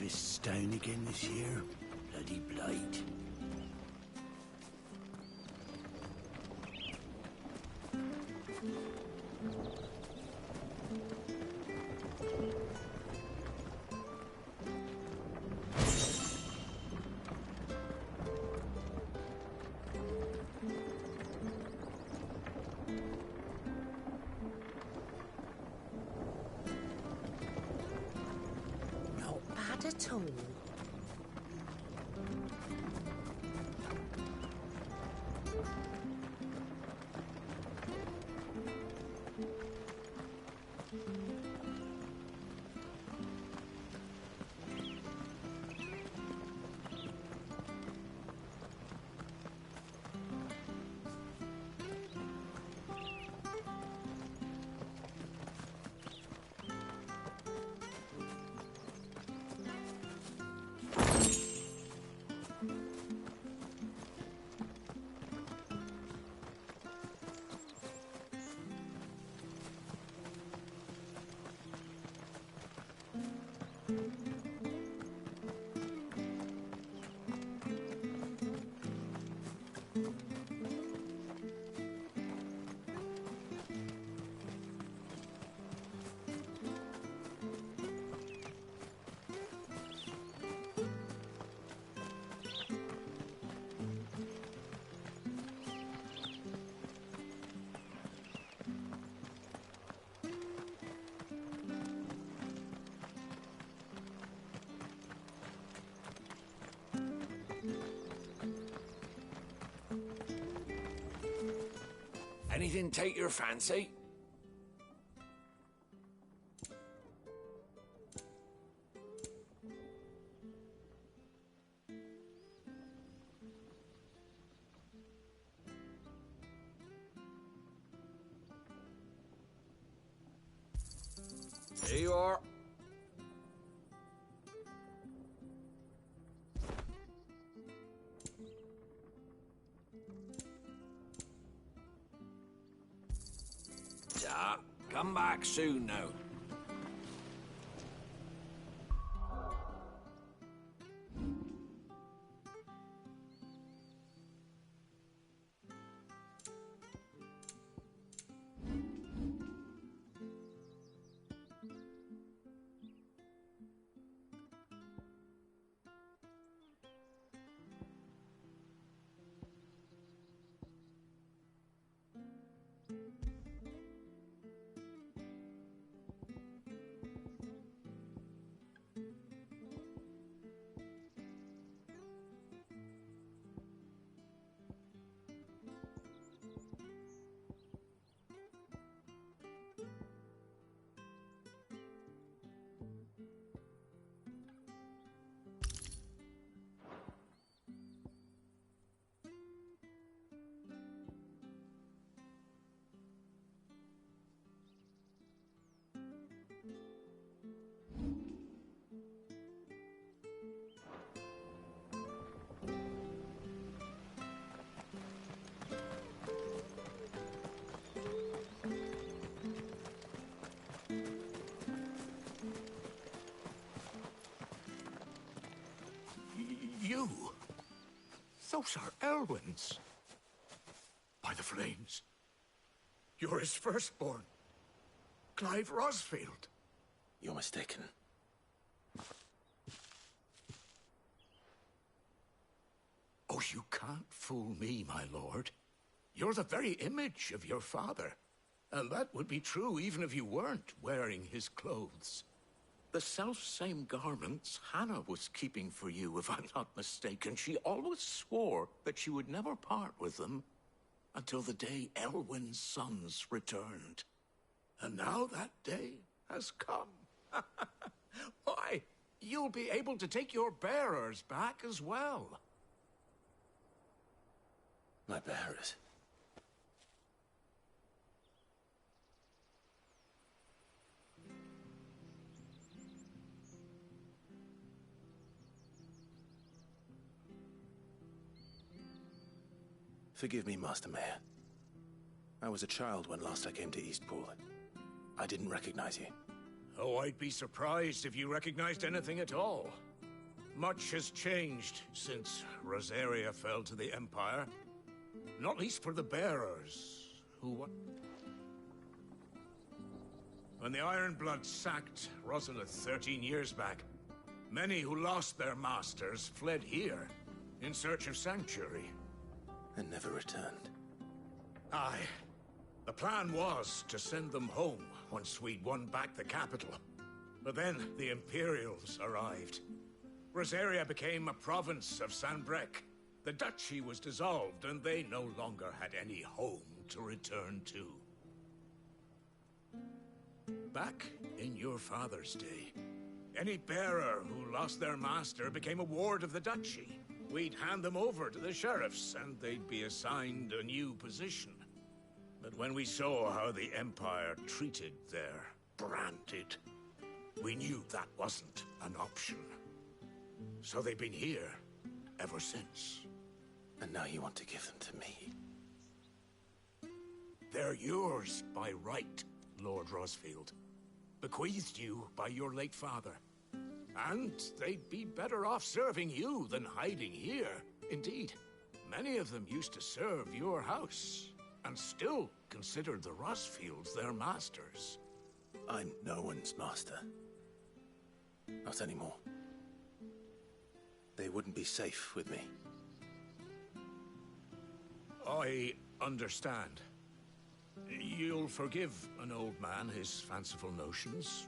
harvest's down again this year. Bloody blight. At all. Anything take your fancy? Here you are. Come back soon now. You? Those are Elwyn's. By the flames. You're his firstborn. Clive Rosfield. You're mistaken. Oh, you can't fool me, my lord. You're the very image of your father. And that would be true even if you weren't wearing his clothes. The self-same garments Hannah was keeping for you, if I'm not mistaken. She always swore that she would never part with them until the day Elwyn's sons returned. And now that day has come. Why, you'll be able to take your bearers back as well. My bearers? Forgive me, Master Mayor. I was a child when last I came to Eastpool. I didn't recognize you. Oh, I'd be surprised if you recognized anything at all. much has changed since Rosaria fell to the Empire. Not least for the bearers, who... When the Ironbloods sacked Rosalith 13 years back, many who lost their masters fled here, in search of sanctuary. And never returned. Aye. The plan was to send them home once we'd won back the capital. But then the Imperials arrived. Rosaria became a province of Sanbreque. The duchy was dissolved, and they no longer had any home to return to. Back in your father's day, any bearer who lost their master became a ward of the duchy. We'd hand them over to the sheriffs, and they'd be assigned a new position. But when we saw how the Empire treated their branded, we knew that wasn't an option. So they've been here ever since. And now you want to give them to me? They're yours by right, Lord Rosfield. Bequeathed you by your late father. And they'd be better off serving you than hiding here. Indeed, many of them used to serve your house, and still considered the Rosfields their masters. I'm no one's master. Not anymore. They wouldn't be safe with me. I understand. You'll forgive an old man his fanciful notions.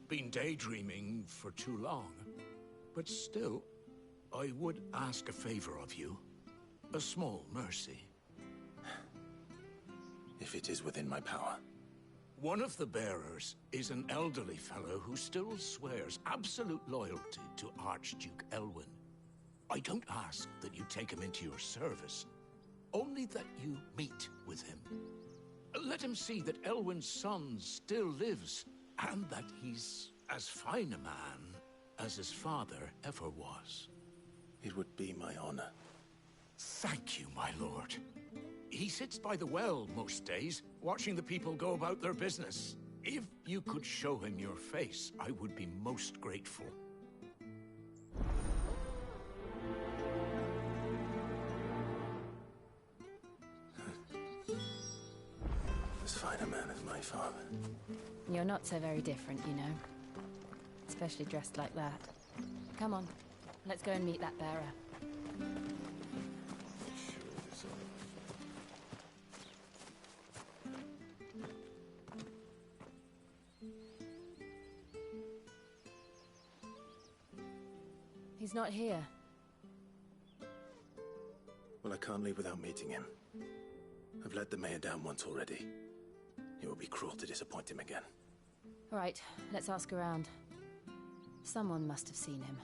Been daydreaming for too long. But still, I would ask a favor of you. A small mercy. If it is within my power. One of the bearers is an elderly fellow who still swears absolute loyalty to Archduke Elwyn. I don't ask that you take him into your service, only that you meet with him. Let him see that Elwyn's son still lives, and that he's as fine a man as his father ever was. It would be my honor. Thank you, my lord. He sits by the well most days, watching the people go about their business. If you could show him your face, I would be most grateful. As fine a man as my father. You're not so very different, you know. Especially dressed like that. Come on, let's go and meet that bearer. He's not here. Well, I can't leave without meeting him. I've let the mayor down once already. It would be cruel to disappoint him again. All right, let's ask around. Someone must have seen him.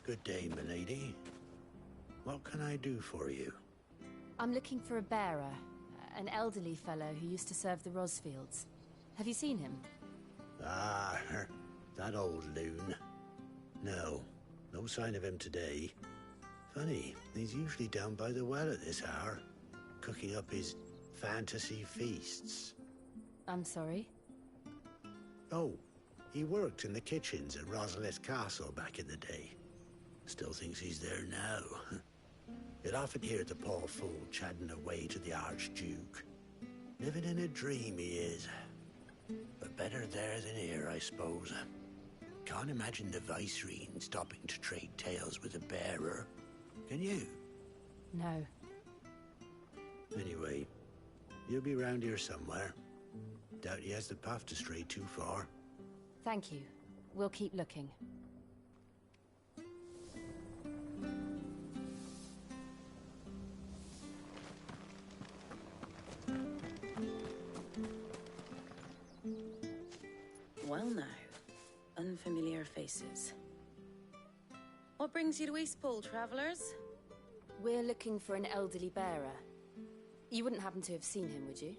Good day, milady. What can I do for you? I'm looking for a bearer, an elderly fellow who used to serve the Rosfields. Have you seen him? Ah, that old loon. No, no sign of him today. Funny, he's usually down by the well at this hour, cooking up his fantasy feasts. I'm sorry? Oh, he worked in the kitchens at Rosalith Castle back in the day. Still thinks he's there now. You'd often hear the poor fool chatting away to the Archduke. Living in a dream he is. But better there than here, I suppose. Can't imagine the Viceroy stopping to trade tales with a bearer. Can you? No. Anyway, you'll be round here somewhere. Doubt he has the path to stray too far. Thank you. We'll keep looking. Well now, unfamiliar faces. What brings you to Eastpool, travelers? We're looking for an elderly bearer. You wouldn't happen to have seen him, would you?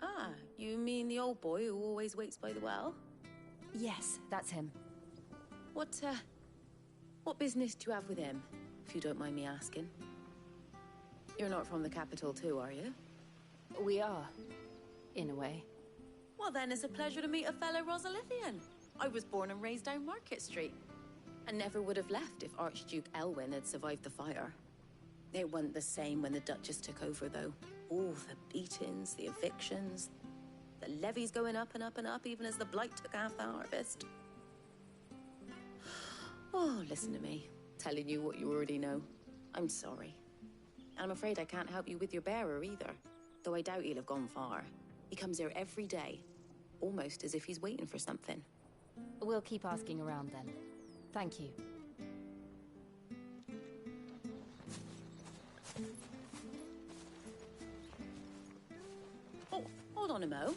Ah, you mean the old boy who always waits by the well? Yes, that's him. What business do you have with him, if you don't mind me asking? You're not from the capital too, are you? We are, in a way. Well, then it's a pleasure to meet a fellow Rosalithian. I was born and raised down Market Street. And never would have left if Archduke Elwyn had survived the fire. It wasn't the same when the Duchess took over, though. All the beatings, the evictions, the levies going up and up and up, even as the blight took half the harvest. Oh, listen to me, telling you what you already know. I'm sorry. And I'm afraid I can't help you with your bearer either, though I doubt he'll have gone far. He comes here every day, almost as if he's waiting for something. We'll keep asking around then. Thank you. Oh, hold on a mo.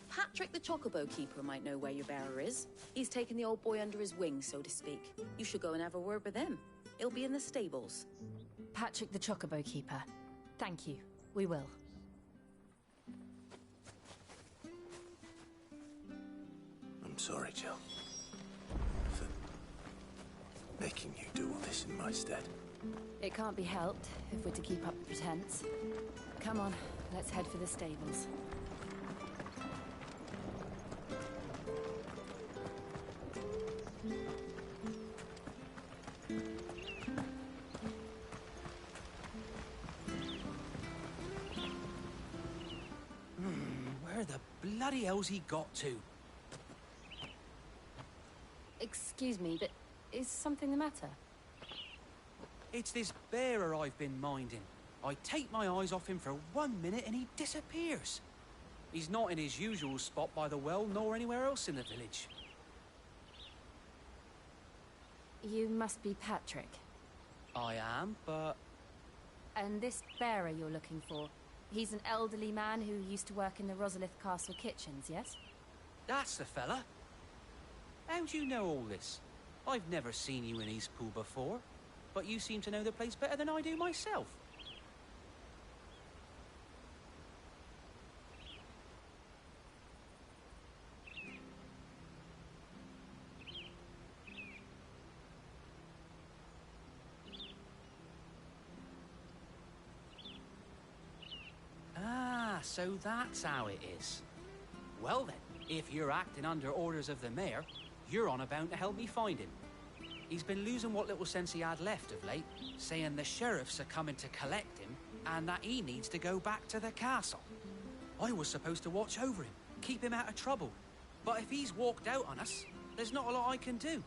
Patrick the Chocobo Keeper might know where your bearer is. He's taken the old boy under his wing, so to speak. You should go and have a word with him. He'll be in the stables. Patrick the Chocobo Keeper. Thank you. We will. I'm sorry, Jill. For making you do all this in my stead. It can't be helped if we're to keep up the pretense. Come on, let's head for the stables. Where the bloody hell's he got to? Excuse me, but is something the matter? It's this bearer I've been minding. I take my eyes off him for 1 minute and he disappears. He's not in his usual spot by the well, nor anywhere else in the village. You must be Patrick. I am, but... And this bearer you're looking for, he's an elderly man who used to work in the Rosalith Castle kitchens, yes? That's the fella. How do you know all this? I've never seen you in Eastpool before, but you seem to know the place better than I do myself. Ah, so that's how it is. Well then, if you're acting under orders of the mayor, you're on about to help me find him. He's been losing what little sense he had left of late, saying the sheriffs are coming to collect him and that he needs to go back to the castle. I was supposed to watch over him, keep him out of trouble. But if he's walked out on us, there's not a lot I can do.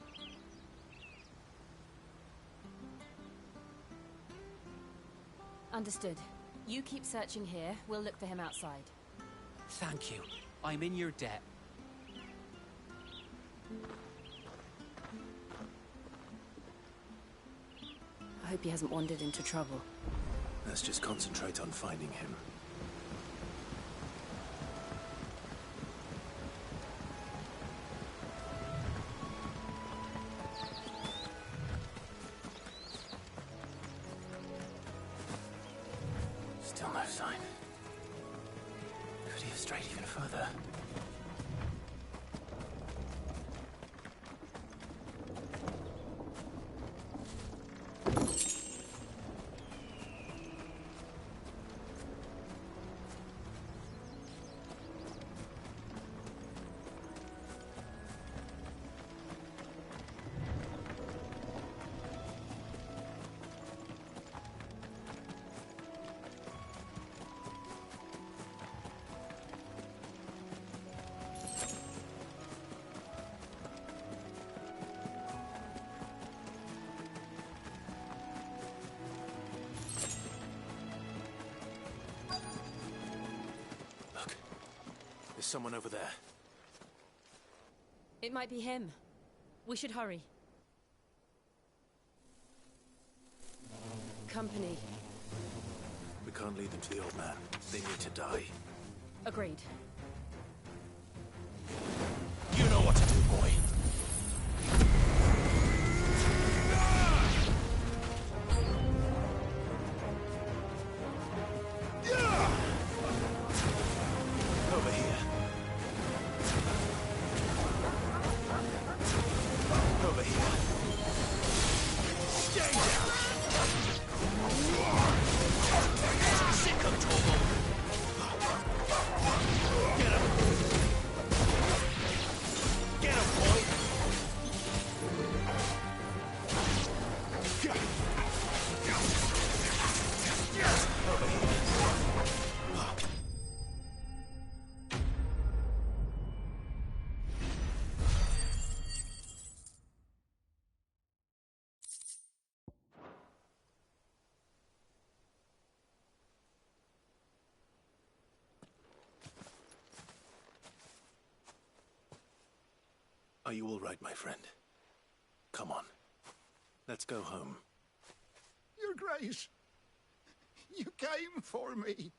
Understood. You keep searching here, we'll look for him outside. Thank you. I'm in your debt. I hope he hasn't wandered into trouble. Let's just concentrate on finding him. Still no sign. Could he have strayed even further? There's someone over there. It might be him. We should hurry. Company. We can't lead them to the old man. They need to die. Agreed. You know what to do, boy. Over here. Over here. Stay down. Are you all right, my friend? Come on. Let's go home. Your Grace, you came for me.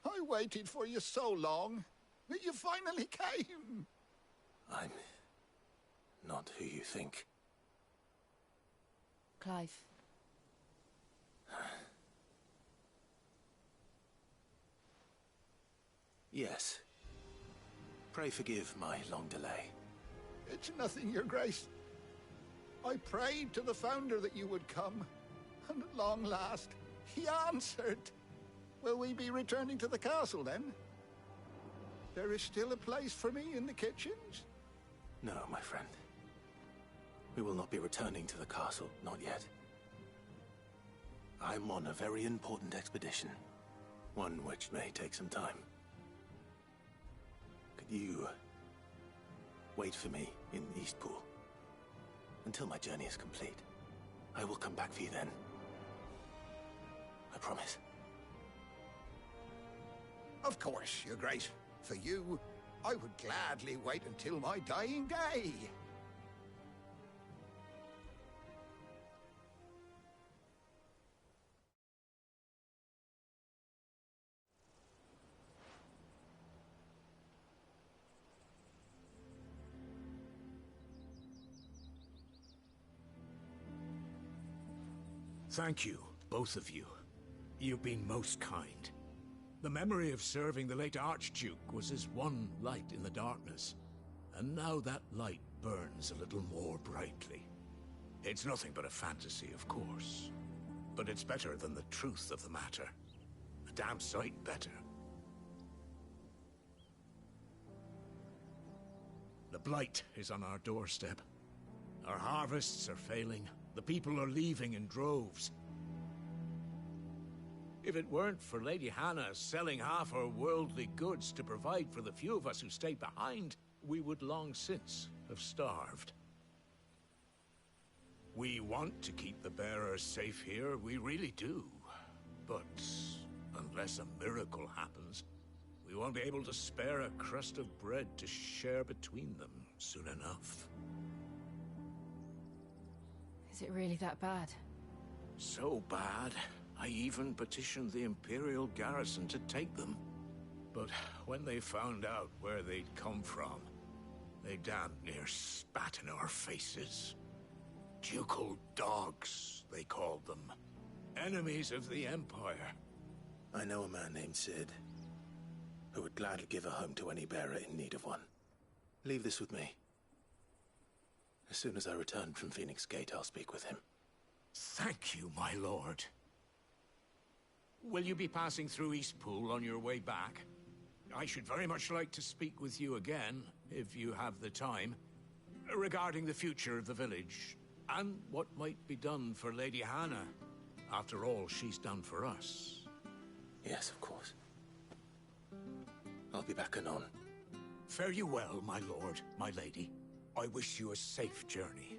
I waited for you so long, but you finally came. I'm not who you think. Clive. Yes. Pray forgive my long delay. It's nothing, Your Grace. I prayed to the Founder that you would come, and at long last, he answered. Will we be returning to the castle, then? There is still a place for me in the kitchens? No, my friend. We will not be returning to the castle, not yet. I'm on a very important expedition. One which may take some time. Could you wait for me in Eastpool until my journey is complete? I will come back for you then. I promise. Of course, Your Grace. For you, I would gladly wait until my dying day. Thank you, both of you. You've been most kind. The memory of serving the late Archduke was as one light in the darkness, and now that light burns a little more brightly. It's nothing but a fantasy, of course, but it's better than the truth of the matter. A damn sight better. The blight is on our doorstep. Our harvests are failing. The people are leaving in droves. If it weren't for Lady Hannah selling half her worldly goods to provide for the few of us who stayed behind, we would long since have starved. We want to keep the bearers safe here, we really do. But unless a miracle happens, we won't be able to spare a crust of bread to share between them soon enough. Is it really that bad? So bad, I even petitioned the Imperial garrison to take them. But when they found out where they'd come from, they damn near spat in our faces. Ducal dogs, they called them. Enemies of the Empire. I know a man named Sid, who would gladly give a home to any bearer in need of one. Leave this with me. As soon as I return from Phoenix Gate, I'll speak with him. Thank you, my lord. Will you be passing through Eastpool on your way back? I should very much like to speak with you again, if you have the time, regarding the future of the village, and what might be done for Lady Hannah, after all she's done for us. Yes, of course. I'll be back anon. Fare you well, my lord, my lady. I wish you a safe journey.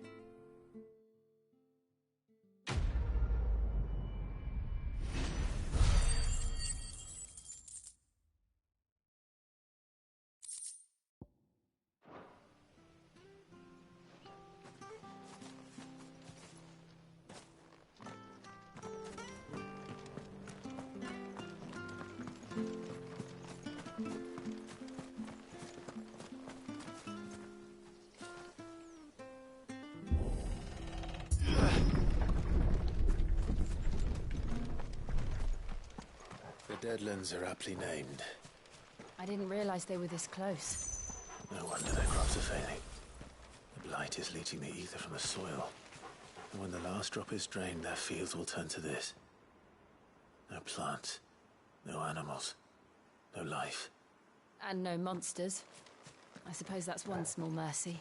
The Deadlands are aptly named. I didn't realize they were this close. No wonder their crops are failing. The blight is leaching the ether from the soil. And when the last drop is drained, their fields will turn to this. No plants, no animals, no life. And no monsters. I suppose that's one small mercy.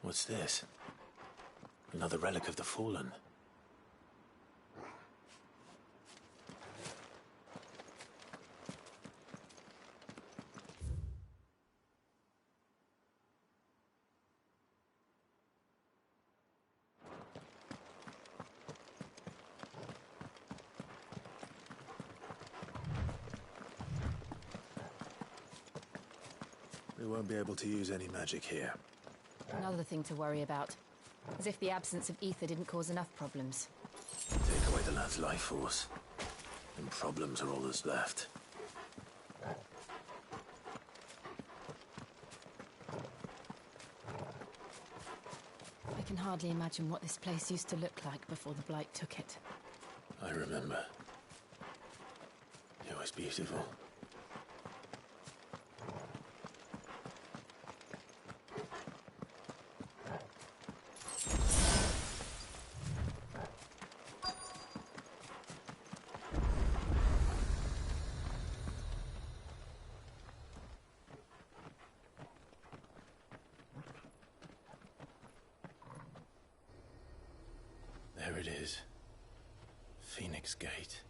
What's this? Another relic of the Fallen. We won't be able to use any magic here. Another thing to worry about. As if the absence of ether didn't cause enough problems. Take away the lad's life force, and problems are all that's left. I can hardly imagine what this place used to look like before the Blight took it. I remember. It was beautiful. There it is. Phoenix Gate.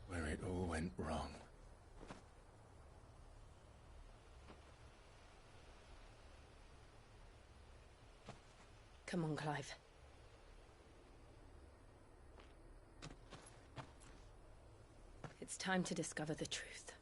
Where it all went wrong. Come on, Clive. It's time to discover the truth.